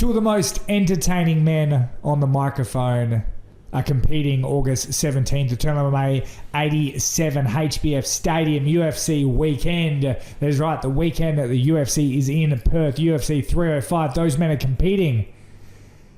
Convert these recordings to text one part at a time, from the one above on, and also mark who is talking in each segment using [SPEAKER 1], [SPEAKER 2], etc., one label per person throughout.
[SPEAKER 1] Two of the most entertaining men on the microphone are competing August 17th, Eternal MMA 87 HBF Stadium UFC weekend. That is right, the weekend that the UFC is in Perth, UFC 305. Those men are competing,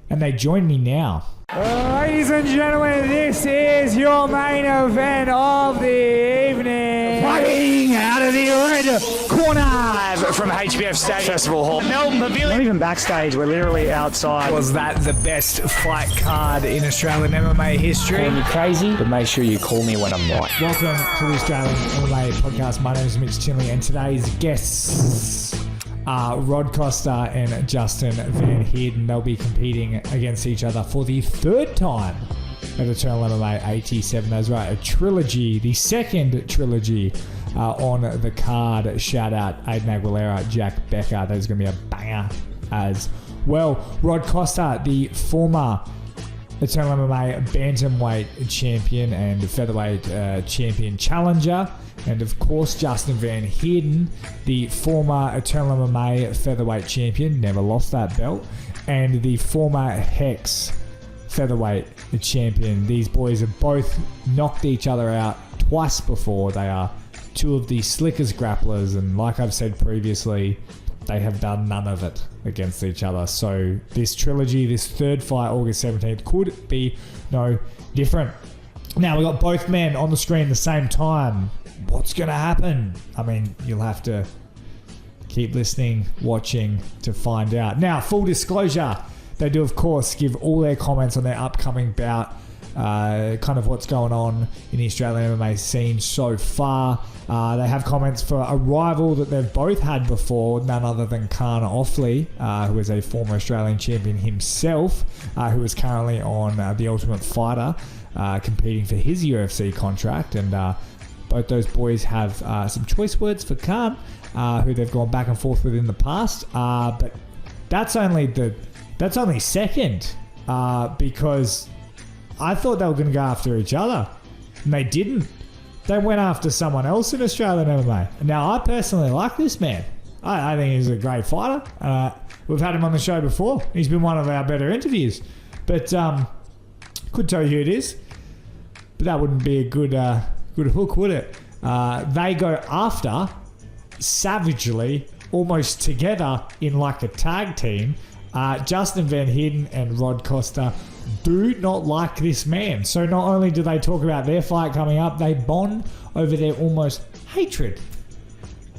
[SPEAKER 1] and they join me now. Ladies and gentlemen, this is your main event of the evening. Fighting out of the red corner from HBF Stadium Festival Hall, Melbourne Pavilion. Not even backstage, we're literally outside. Was that the best fight card in Australian MMA history?
[SPEAKER 2] Call me crazy, but make sure you call me when I'm right.
[SPEAKER 1] Welcome to the Australian MMA podcast. My name is Mitch Tinley, and today's guests are Rod Costa and Justin Van Heerden. They'll be competing against each other for the third time at Eternal MMA 87. That's right, a trilogy, the second trilogy on the card. Shout out Aiden Aguilera, Jack Becker. That is going to be a banger as well. Rod Costa, the former Eternal MMA bantamweight champion and featherweight champion challenger. And of course, Justin Van Heerden, the former Eternal MMA featherweight champion, never lost that belt, and the former Hex featherweight champion. These boys have both knocked each other out twice before. They are two of the slickest grapplers, and like I've said previously, they have done none of it against each other. So this trilogy, this third fight, August 17th, could be no different. Now, we've got both men on the screen at the same time. What's going to happen? I mean, you'll have to keep listening, watching to find out. Now, full disclosure, they do, of course, give all their comments on their upcoming bout, kind of what's going on in the Australian MMA scene so far. They have comments for a rival that they've both had before, none other than Kaan Ofli, who is a former Australian champion himself, who is currently on The Ultimate Fighter, competing for his UFC contract. And both those boys have some choice words for Kaan, who they've gone back and forth with in the past. But that's only second, because I thought they were going to go after each other, and they didn't. They went after someone else in Australian MMA. Now, I personally like this man. I think he's a great fighter. We've had him on the show before. He's been one of our better interviews. But could tell you who it is. But that wouldn't be a good hook, would it? They go after, savagely, almost together in like a tag team. Justin Van Heerden and Rod Costa do not like this man. So not only do they talk about their fight coming up, they bond over their almost hatred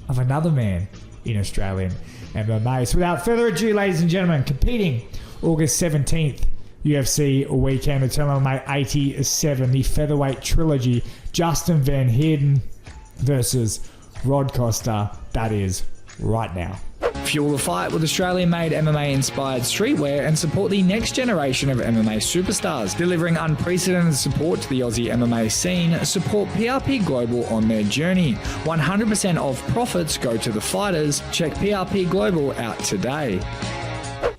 [SPEAKER 1] of another man in Australian MMA. So without further ado, ladies and gentlemen, competing August 17th, UFC weekend, Eternal MMA 87, the featherweight trilogy, Justin Van Heerden versus Rod Costa. That is right now. Fuel the fight with Australian-made MMA-inspired streetwear and support the next generation of MMA superstars. Delivering unprecedented support to the Aussie MMA scene, support PRP Global on their journey. 100% of profits go to the fighters. Check PRP Global out today.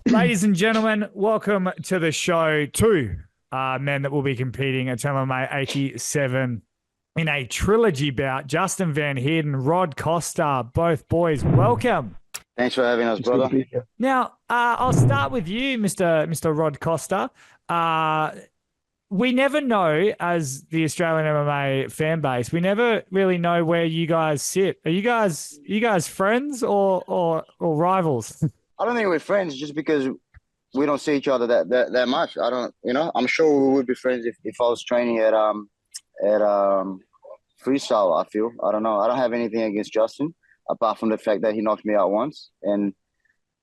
[SPEAKER 1] Ladies and gentlemen, welcome to the show. Two men that will be competing at Eternal MMA 87 in a trilogy bout. Justin Van Heerden, Rod Costa, both boys, welcome.
[SPEAKER 3] Thanks for having us, brother.
[SPEAKER 1] Now, I'll start with you, Mr. Rod Costa. We never know, as the Australian MMA fan base, we never really know where you guys sit. Are you guys friends or rivals?
[SPEAKER 3] I don't think we're friends just because we don't see each other that much. I don't, I'm sure we would be friends if I was training at freestyle. I feel, I don't know. I don't have anything against Justin, apart from the fact that he knocked me out once. And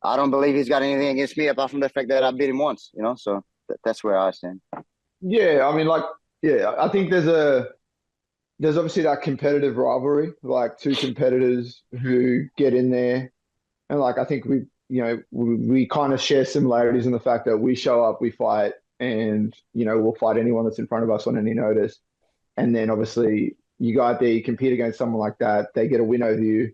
[SPEAKER 3] I don't believe he's got anything against me apart from the fact that I beat him once, so that's where I stand.
[SPEAKER 4] Yeah, I mean, I think there's obviously that competitive rivalry, like two competitors who get in there. And I think we kind of share similarities in the fact that we show up, we fight, and, we'll fight anyone that's in front of us on any notice. And then obviously you go out there, you compete against someone like that, they get a win over you.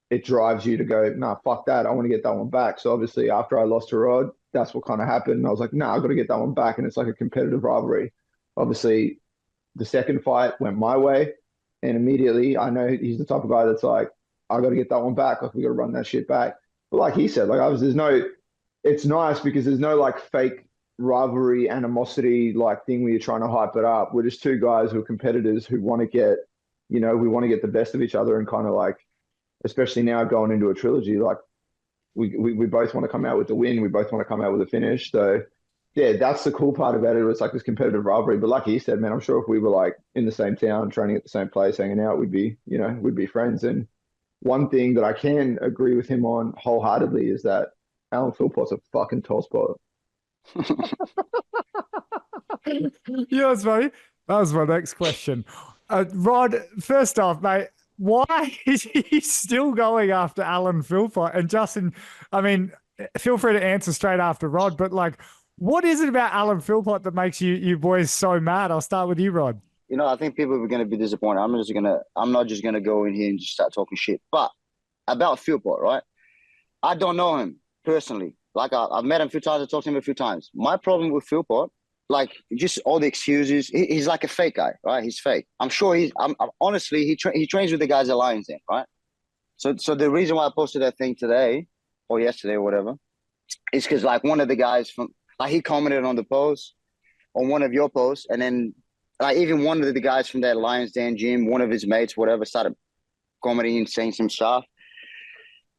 [SPEAKER 4] It drives you to go, nah, fuck that. I want to get that one back. So obviously after I lost to Rod, that's what kind of happened. And I was like, nah, I've got to get that one back. And it's like a competitive rivalry. Obviously the second fight went my way. And immediately I know he's the type of guy that's like, I got to get that one back. Like, we got to run that shit back. But like he said, there's no it's nice because there's no like fake rivalry, animosity like thing where you're trying to hype it up. We're just two guys who are competitors who want to get, we want to get the best of each other and kind of like, especially now going into a trilogy, like we both want to come out with the win. We both want to come out with a finish. So yeah, that's the cool part about it. It's like this competitive rivalry. But like you said, man, I'm sure if we were like in the same town, training at the same place, hanging out, we'd be friends. And one thing that I can agree with him on wholeheartedly is that Alan Philpott's a fucking tall spot.
[SPEAKER 1] Yeah, that's funny. That was my next question. Rod, first off, mate, why is he still going after Alan Philpott? And Justin, I mean, feel free to answer straight after Rod, but like, what is it about Alan Philpott that makes you boys so mad? I'll start with you, Rod.
[SPEAKER 3] I think people are going to be disappointed. I'm not just going to go in here and just start talking shit. But about Philpott, right? I don't know him personally. Like I've met him a few times. I talked to him a few times. My problem with Philpott, like just all the excuses. He's like a fake guy, right? He's fake. I'm sure honestly, he trains with the guys at Lions Den, right? So the reason why I posted that thing today or yesterday or whatever is because like one of the guys he commented on the post, on one of your posts, and then like even one of the guys from that Lions Den gym, one of his mates, whatever, started commenting and saying some stuff.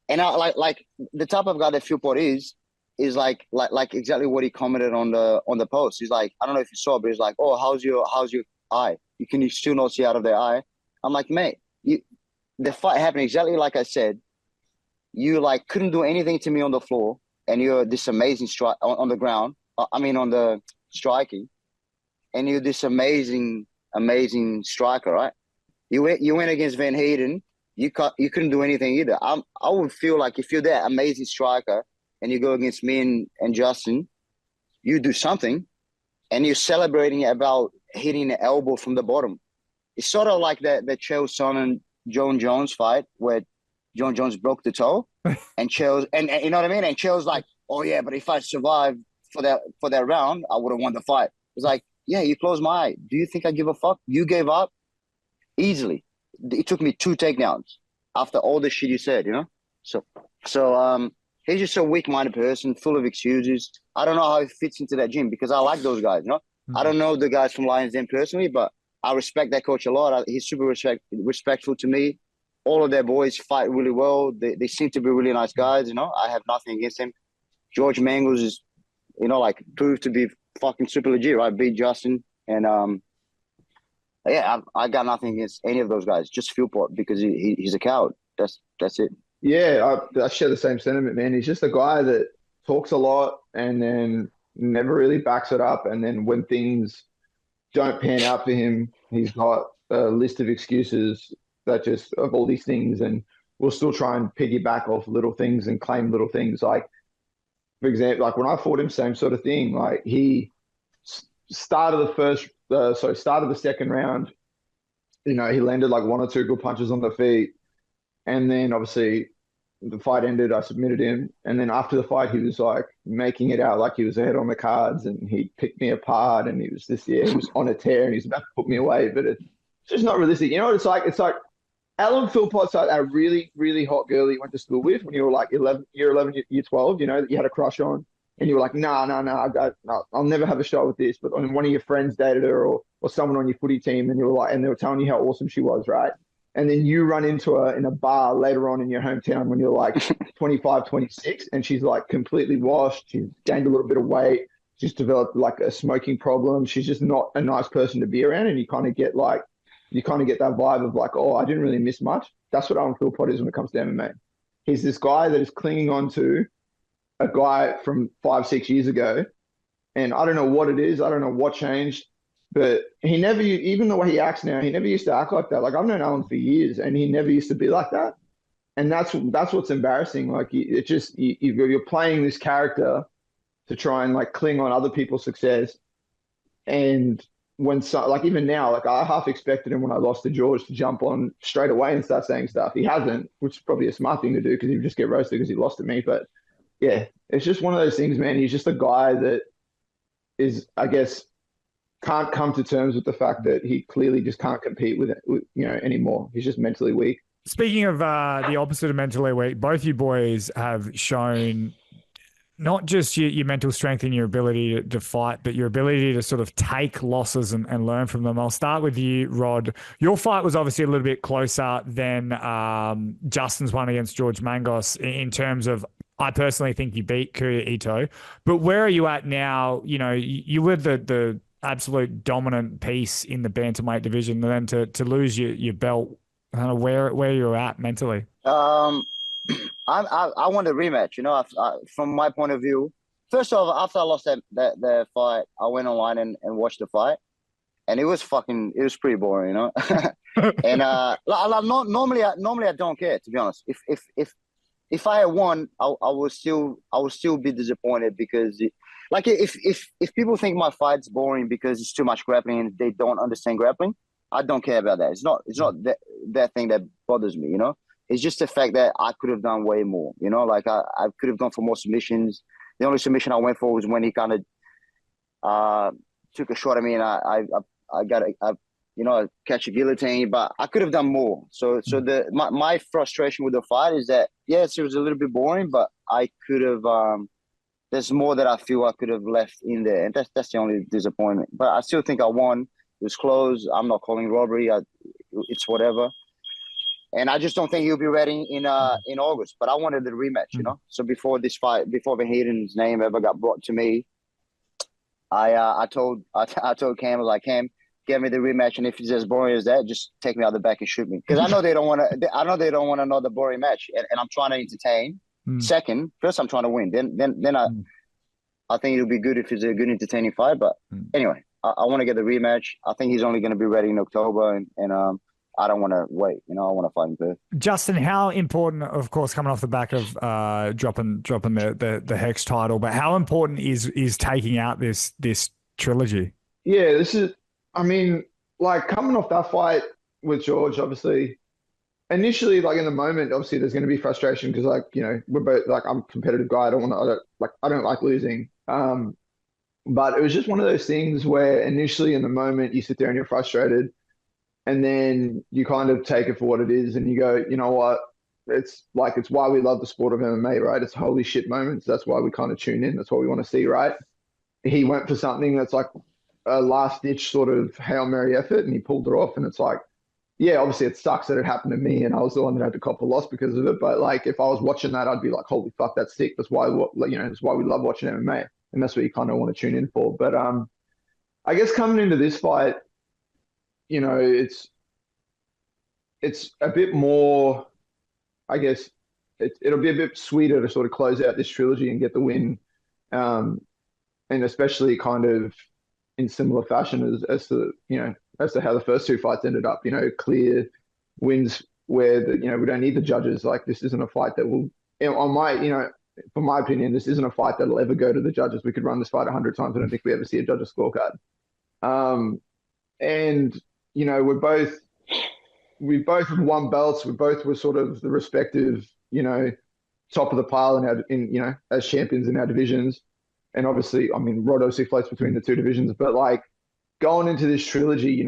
[SPEAKER 3] And I like the type of guy that Philpott is like exactly what he commented on the post. He's like, I don't know if you saw, but he's like, oh, how's your eye? You still not see out of their eye. I'm like, mate, the fight happened exactly like I said. You like couldn't do anything to me on the floor, and you're this amazing strike on the ground. On the striking, and you're this amazing striker, right? You went against Van Heerden. You couldn't do anything either. I would feel like if you're that amazing striker and you go against me and Justin, you do something, and you're celebrating about hitting the elbow from the bottom. It's sort of like the Chael Sonnen John Jones fight where John Jones broke the toe, and Chael's and you know what I mean. And Chael's like, oh yeah, but if I survived for that round, I would have won the fight. It's like, yeah, you closed my eye. Do you think I give a fuck? You gave up easily. It took me 2 takedowns after all the shit you said, So he's just a weak-minded person, full of excuses. I don't know how he fits into that gym because I like those guys, Mm-hmm. I don't know the guys from Lions Den personally, but I respect that coach a lot. He's super respectful to me. All of their boys fight really well. They seem to be really nice guys, I have nothing against him. George Mangles is, proved to be fucking super legit, right? Beat Justin. And yeah, I got nothing against any of those guys. Just Philpott because he's a coward. That's it.
[SPEAKER 4] Yeah, I share the same sentiment, man. He's just a guy that talks a lot and then never really backs it up. And then when things don't pan out for him, he's got a list of excuses that just of all these things, and we'll still try and piggyback off little things and claim little things. Like, for example, like when I fought him, same sort of thing. Like he started the second round. He landed like 1 or 2 good punches on the feet, and then obviously the fight ended. I submitted him, and then after the fight, he was like making it out like he was ahead on the cards, and he picked me apart, and he was he was on a tear, and he's about to put me away, but it's just not realistic. You know what it's like? It's like Alan Philpott's like a really, really hot girl you went to school with when you were like year 11, year 12, that you had a crush on, and you were like, no, I'll never have a shot with this. But when one of your friends dated her or someone on your footy team, and you were like, and they were telling you how awesome she was, right? And then you run into her in a bar later on in your hometown when you're like 25, 26, and she's like completely washed. She's gained a little bit of weight. She's developed like a smoking problem. She's just not a nice person to be around. And you kind of get that vibe of like, oh, I didn't really miss much. That's what Alan Philpott is when it comes to MMA. He's this guy that is clinging on to a guy from 5-6 years ago. And I don't know what it is. I don't know what changed. But he never, even the way he acts now, he never used to act like that. Like I've known Alan for years, and he never used to be like that. And that's what's embarrassing. Like you're playing this character to try and like cling on other people's success. And like even now, like I half expected him when I lost to George to jump on straight away and start saying stuff. He hasn't, which is probably a smart thing to do because he would just get roasted because he lost to me. But yeah, it's just one of those things, man. He's just a guy that is, I guess, can't come to terms with the fact that he clearly just can't compete with anymore. He's just mentally weak.
[SPEAKER 1] Speaking of the opposite of mentally weak, both you boys have shown not just your mental strength and your ability to fight, but your ability to sort of take losses and learn from them. I'll start with you, Rod. Your fight was obviously a little bit closer than Justin's one against George Mangos in terms of, I personally think you beat Kuya Ito. But where are you at now? You know, you were the absolute dominant piece in the bantamweight division, and then to lose your belt, kind of where you're at mentally.
[SPEAKER 3] I want a rematch. You know, from my point of view, first off, after I lost that fight, I went online and watched the fight, and it was pretty boring, you know. And normally I don't care, to be honest. If I had won, I would still be disappointed because if people think my fight's boring because it's too much grappling and they don't understand grappling, I don't care about that. It's not that thing that bothers me, you know. It's just the fact that I could have done way more, you know. Like I could have gone for more submissions. The only submission I went for was when he kind of took a shot at me, and I got a catch a guillotine. But I could have done more. So my frustration with the fight is that yes, it was a little bit boring, but I could have. There's more that I feel I could have left in there, and that's the only disappointment. But I still think I won. It was close. I'm not calling robbery. It's whatever. And I just don't think he'll be ready in August. But I wanted the rematch, you know. So before this fight, before the Heerden's name ever got brought to me, I told Cam, I was like, Cam, get me the rematch, and if it's as boring as that, just take me out the back and shoot me, because I know they don't want to. I know they don't want another boring match, and I'm trying to entertain. Second, first I'm trying to win. Then I think it'll be good if it's a good entertaining fight. But anyway, I want to get the rematch. I think he's only going to be ready in October, and I don't want to wait. You know, I want to fight him first.
[SPEAKER 1] Justin, how important, of course, coming off the back of dropping the Hex title, but how important is taking out this trilogy?
[SPEAKER 4] Yeah, this is. I mean, like coming off that fight with George, obviously, initially, like in the moment, obviously, there's going to be frustration because, like, you know, we're both like, I'm a competitive guy. I don't like losing. But it was just one of those things where initially in the moment you sit there and you're frustrated. And then you kind of take it for what it is, and you go, you know what? It's why we love the sport of MMA, right? It's holy shit moments. That's why we kind of tune in. That's what we want to see, right? He went for something that's like a last ditch sort of Hail Mary effort, and he pulled it off. And it's like, yeah, obviously it sucks that it happened to me, and I was the one that had to cop a loss because of it. But like, if I was watching that, I'd be like, holy fuck, that's sick. That's why, that's why we love watching MMA, and that's what you kind of want to tune in for. But I guess coming into this fight, you know, it's a bit more, I guess it'll be a bit sweeter to sort of close out this trilogy and get the win, and especially kind of in similar fashion as to how the first two fights ended up. You know, clear wins where we don't need the judges. Like, this isn't a fight that will, from my opinion, this isn't a fight that'll ever go to the judges. We could run this fight 100 times. I don't think we ever see a judge's scorecard. And you know, we both have won belts. We both were sort of the respective, top of the pile as champions in our divisions. And obviously, I mean, Rod obviously floats between the two divisions, but like going into this trilogy,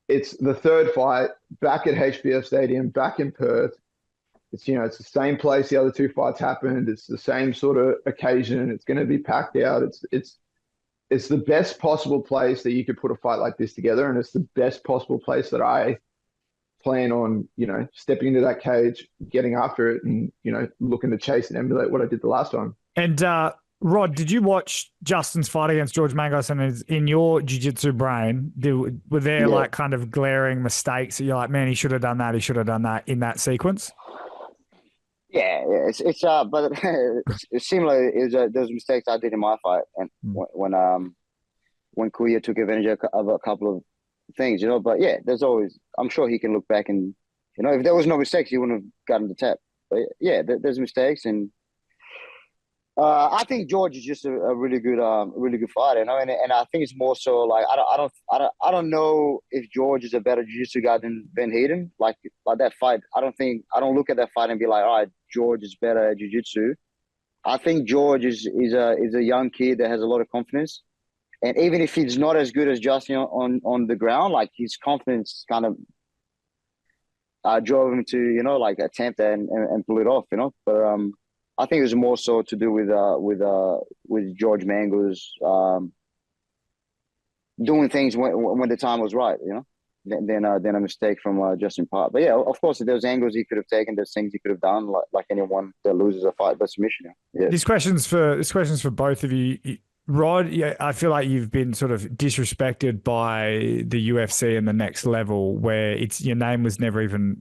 [SPEAKER 4] it's the third fight back at HBF Stadium, back in Perth. It's, it's the same place the other two fights happened. It's the same sort of occasion. It's going to be packed out. It's the best possible place that you could put a fight like this together. And it's the best possible place that I plan on, stepping into that cage, getting after it, and, looking to chase and emulate what I did the last time.
[SPEAKER 1] And Rod, did you watch Justin's fight against George Mangos, and in your jiu-jitsu brain, were there like kind of glaring mistakes that you're like, man, he should have done that, he should have done that in that sequence?
[SPEAKER 3] Yeah, it's but it's similar. Those mistakes I did in my fight, and when Kuya took advantage of a couple of things, But yeah, there's always. I'm sure he can look back and, if there was no mistakes, he wouldn't have gotten the tap. But yeah, there's mistakes, and I think George is just a really good fighter, and I think it's more so like I don't know if George is a better jiu-jitsu guy than Heerden. Like that fight, I don't look at that fight and be like, all right, George is better at jiu-jitsu. I think George is a young kid that has a lot of confidence, and even if he's not as good as Justin on the ground, like his confidence kind of drove him to like attempt that and pull it off, But I think it was more so to do with George Mango's doing things when the time was right, you know, than a mistake from Justin Park. But yeah, of course, there's angles he could have taken, there's things he could have done, like anyone that loses a fight by submission. Yeah.
[SPEAKER 1] This question's for both of you. Rod, yeah, I feel like you've been sort of disrespected by the UFC and the next level, where your name was never even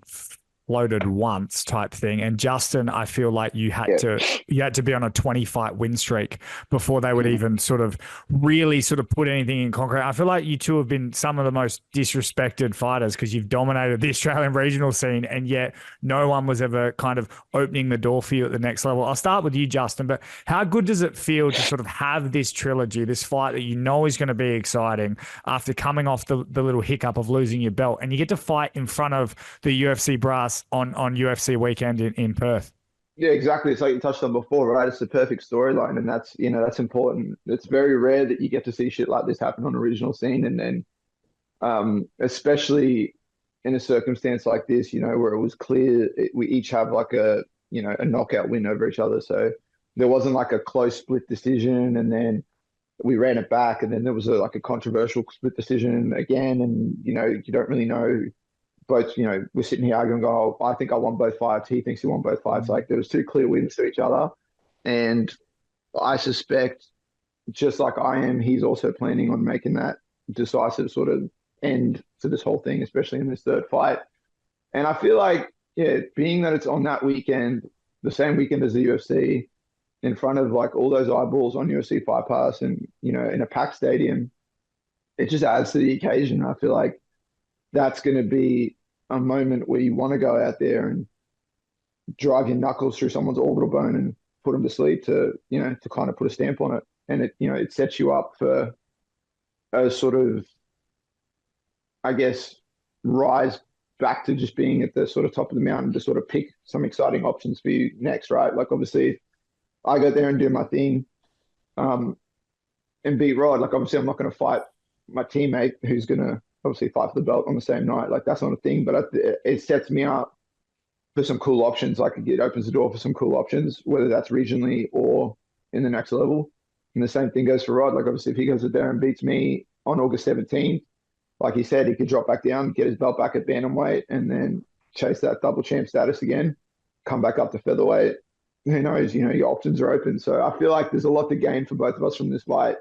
[SPEAKER 1] floated once, type thing. And Justin, I feel like you had to be on a 20-fight win streak before they would even sort of really sort of put anything in concrete. I feel like you two have been some of the most disrespected fighters because you've dominated the Australian regional scene, and yet no one was ever kind of opening the door for you at the next level. I'll start with you, Justin, but how good does it feel to sort of have this trilogy, this fight that you know is going to be exciting after coming off the little hiccup of losing your belt, and you get to fight in front of the UFC brass on UFC weekend in Perth?
[SPEAKER 4] Yeah, exactly. It's like you touched on before, right? It's the perfect storyline, and that's important. It's very rare that you get to see shit like this happen on a regional scene, and then especially in a circumstance like this, where it was clear we each have like a knockout win over each other. So there wasn't like a close split decision, and then we ran it back, and then there was like a controversial split decision again, and you don't really know. Both, we're sitting here arguing, oh, I think I won both fights. He thinks he won both fights. Like there was two clear wins to each other. And I suspect, just like I am, he's also planning on making that decisive sort of end to this whole thing, especially in this third fight. And I feel like, being that it's on that weekend, the same weekend as the UFC, in front of like all those eyeballs on UFC Fight Pass and, in a packed stadium, it just adds to the occasion. I feel like that's going to be a moment where you want to go out there and drive your knuckles through someone's orbital bone and put them to sleep to kind of put a stamp on it. And it sets you up for a sort of, I guess, rise back to just being at the sort of top of the mountain to sort of pick some exciting options for you next, right? Like obviously I go there and do my thing and beat Rod. Like obviously I'm not going to fight my teammate who's going to obviously fight for the belt on the same night. Like that's not a thing, but it sets me up for some cool options. Like it opens the door for some cool options, whether that's regionally or in the next level. And the same thing goes for Rod. Like obviously if he goes there and beats me on August 17th, like he said, he could drop back down, get his belt back at bantamweight, and then chase that double champ status again, come back up to featherweight. Who knows? Your options are open. So I feel like there's a lot to gain for both of us from this fight.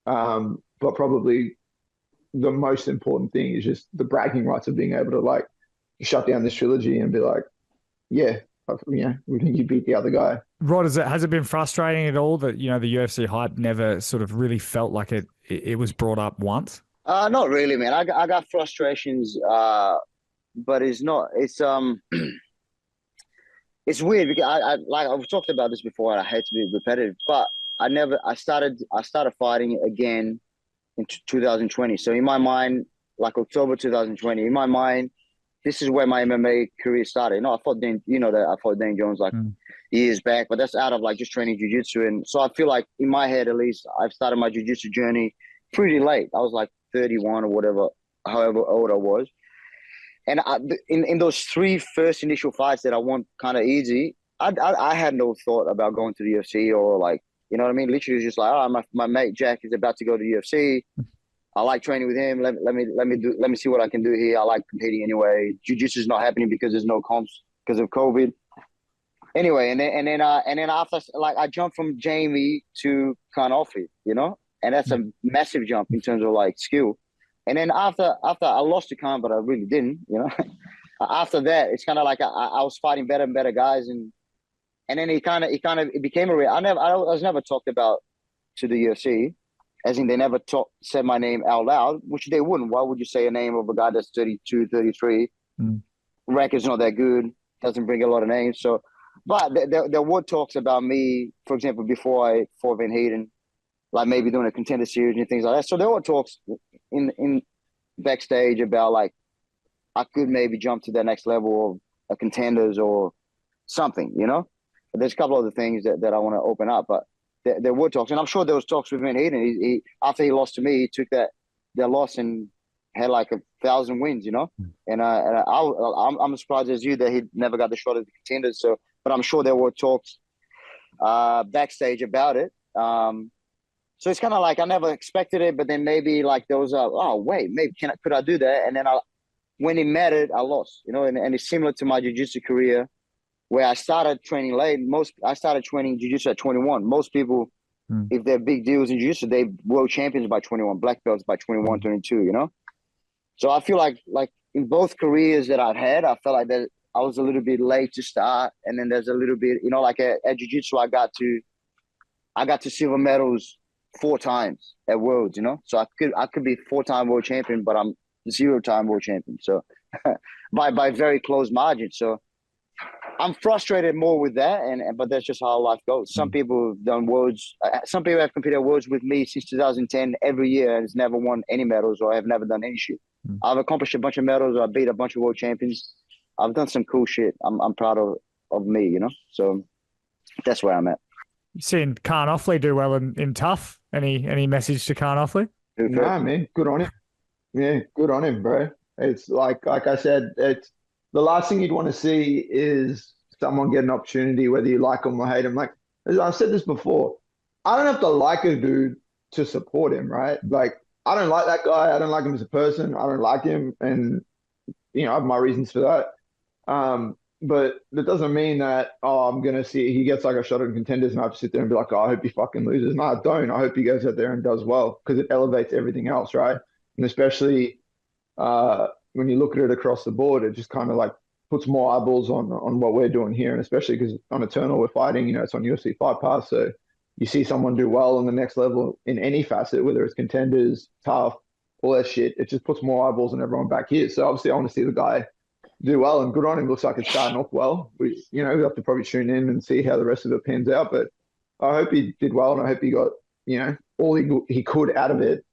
[SPEAKER 4] But probably the most important thing is just the bragging rights of being able to like shut down this trilogy and be like, we think you beat the other guy.
[SPEAKER 1] Rod, has it been frustrating at all that, the UFC hype never sort of really felt like it was brought up once?
[SPEAKER 3] Not really, man. I got frustrations, but it's not. It's it's weird because I've talked about this before, and I hate to be repetitive, but I started fighting again in 2020. So in my mind, like October 2020, in my mind, this is where my MMA career started. I fought Dane Jones like years back, but that's out of like just training jiu-jitsu. And so I feel like in my head, at least, I've started my jiu-jitsu journey pretty late. I was like 31 or whatever, however old I was. And in those three first initial fights that I won kind of easy, I had no thought about going to the UFC or like, you know what I mean? Literally, it was just like, my mate Jack is about to go to the UFC. I like training with him. Let me see what I can do here. I like competing anyway. Jiu-jitsu is not happening because there's no comps because of COVID. Anyway, and then after, like, I jumped from Jamie to Kaan Ofli, and that's a massive jump in terms of like skill. And then after I lost to Kaan, but I really didn't, After that, it's kind of like I was fighting better and better guys, and then it became a real. I was never talked about to the UFC, as in they never said my name out loud, which they wouldn't. Why would you say a name of a guy that's 32, 33? Record's not that good, doesn't bring a lot of names. So, but there were talks about me, for example, before I fought Van Heerden, like maybe doing a contender series and things like that. So there were talks in backstage about like I could maybe jump to the next level of a contenders or something, But there's a couple other things that I want to open up, but there were talks, and I'm sure there was talks with Van Heerden. He after he lost to me, he took that loss and had like 1,000 wins, And I'm as surprised as you that he never got the shot at the contenders. So, but I'm sure there were talks backstage about it. So it's kind of like I never expected it, but then maybe like there was oh wait, maybe could I do that? And then when it mattered, I lost. And it's similar to my jiu-jitsu career, where I started training late. I started training jiu-jitsu at 21. Most people, if they're big deals in jiu-jitsu, they world champions by 21, black belts by 21, 22. So I feel like in both careers that I've had, I felt like that I was a little bit late to start, and then there's a little bit, like at jiu-jitsu, I got to silver medals 4 times at Worlds, so I could be 4-time world champion, but I'm 0-time world champion. So by very close margin. So I'm frustrated more with that, but that's just how life goes. Some people have done Worlds. Some people have competed at Worlds with me since 2010 every year and has never won any medals or have never done any shit. I've accomplished a bunch of medals. I beat a bunch of world champions. I've done some cool shit. I'm proud of me, So that's where I'm at.
[SPEAKER 1] You've seen Kaan Ofli do well in tough. Any message to Kaan Ofli?
[SPEAKER 4] Nah, man, good on him. Yeah, good on him, bro. It's like I said, it's the last thing you'd want to see is someone get an opportunity, whether you like him or hate him. Like I've said this before, I don't have to like a dude to support him, right? Like I don't like that guy. I don't like him as a person. I don't like him, and I have my reasons for that. But that doesn't mean that, I'm going to see he gets like a shot at contenders and I have to sit there and be like, I hope he fucking loses. No, I don't. I hope he goes out there and does well, because it elevates everything else, right? And especially when you look at it across the board, it just kind of like puts more eyeballs on what we're doing here. And especially because on Eternal, we're fighting, it's on UFC Fight Pass. So you see someone do well on the next level in any facet, whether it's contenders, tough, all that shit. It just puts more eyeballs on everyone back here. So obviously I want to see the guy do well, and good on him. Looks like it's starting off well. We have to probably tune in and see how the rest of it pans out. But I hope he did well, and I hope he got all he could out of it,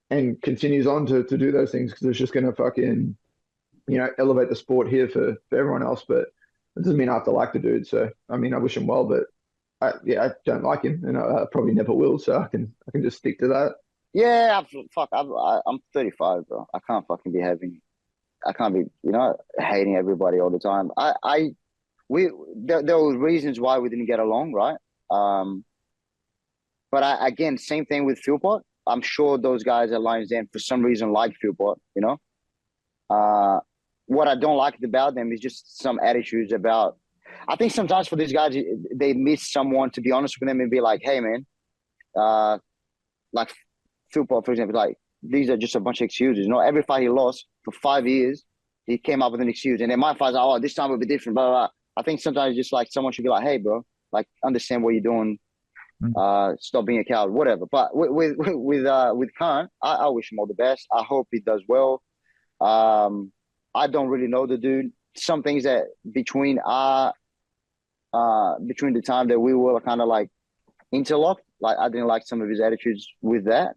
[SPEAKER 4] and continues on to do those things, because it's just going to fucking elevate the sport here for everyone else. But it doesn't mean I have to like the dude. So I mean, I wish him well, but I don't like him, and I probably never will. So I can just stick to that.
[SPEAKER 3] Yeah, I'm 35, bro. I can't be, hating everybody all the time. There were reasons why we didn't get along, right? But again, same thing with Philpott. I'm sure those guys at Lions Den for some reason like Philpott, What I don't like about them is just some attitudes about. I think sometimes for these guys, they miss someone to be honest with them and be like, "Hey, man," like Philpott, for example, like these are just a bunch of excuses. Every fight he lost for 5 years, he came up with an excuse, and then my fight's like, "Oh, this time will be different." Blah, blah, blah. I think sometimes just like someone should be like, "Hey, bro, like understand what you're doing. Stop being a coward, whatever." But with Kaan, I wish him all the best. I hope he does well. I don't really know the dude. Some things that between the time that we were kind of like interlocked, like I didn't like some of his attitudes with that.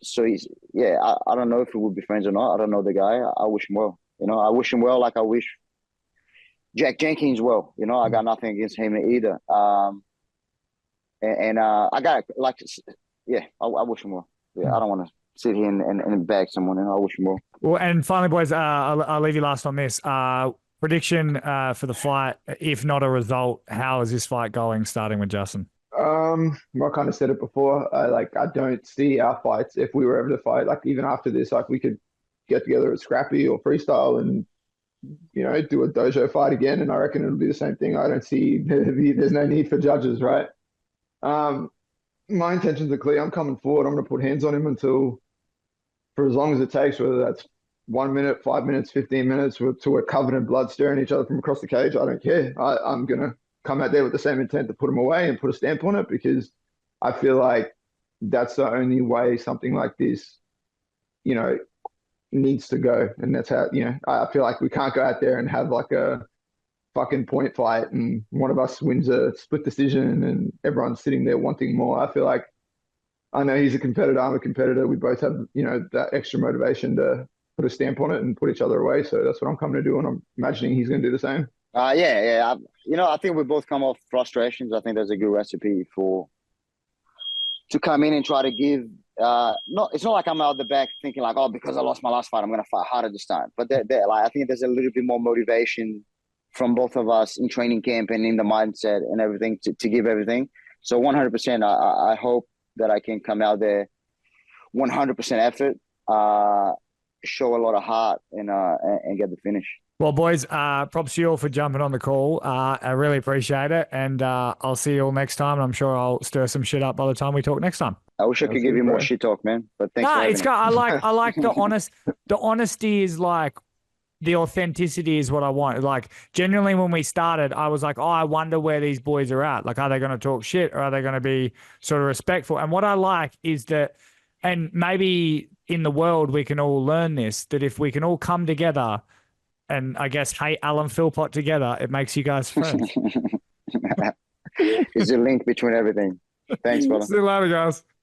[SPEAKER 3] So I don't know if we would be friends or not. I don't know the guy. I wish him well. I wish him well like I wish Jack Jenkins well. I got nothing against him either. I got like, I wish him well. Yeah, I don't want to sit here and bag someone, and I wish him well.
[SPEAKER 1] Well, and finally, boys, I'll leave you last on this. Prediction for the fight, if not a result, how is this fight going, starting with Justin?
[SPEAKER 4] I kind of said it before. I don't see our fights, if we were ever to fight, like even after this, like we could get together at Scrappy or Freestyle and do a dojo fight again, and I reckon it'll be the same thing. I don't see there's no need for judges, right? My intentions are clear. I'm coming forward. I'm going to put hands on him for as long as it takes, whether that's 1 minute, 5 minutes, 15 minutes, till we're covered in blood, staring at each other from across the cage. I don't care. I'm going to come out there with the same intent to put him away and put a stamp on it, because I feel like that's the only way something like this, needs to go. And that's how, I feel like we can't go out there and have like a fucking point fight and one of us wins a split decision and everyone's sitting there wanting more. I feel like, I know he's a competitor, I'm a competitor. We both have, that extra motivation to put a stamp on it and put each other away. So that's what I'm coming to do. And I'm imagining he's going to do the same.
[SPEAKER 3] Yeah. I think we both come off frustrations. I think there's a good recipe to come in and try to give. It's not like I'm out the back thinking like, oh, because I lost my last fight, I'm going to fight harder this time. But I think there's a little bit more motivation from both of us in training camp and in the mindset and everything to give everything. So 100%, I hope that I can come out there 100% effort, show a lot of heart and get the finish.
[SPEAKER 1] Well, boys, props to you all for jumping on the call. I really appreciate it. And I'll see you all next time. And I'm sure I'll stir some shit up by the time we talk next time.
[SPEAKER 3] I wish I could give you more shit talk, man. But thanks for having me.
[SPEAKER 1] I like the honesty is like, the authenticity is what I want. Like, genuinely, when we started, I was like, oh, I wonder where these boys are at. Like, are they going to talk shit or are they going to be sort of respectful? And what I like is that, and maybe in the world we can all learn this, that if we can all come together and I guess hate Alan Philpott together, it makes you guys friends.
[SPEAKER 3] There's a link between everything. Thanks, brother.
[SPEAKER 1] See you later, guys.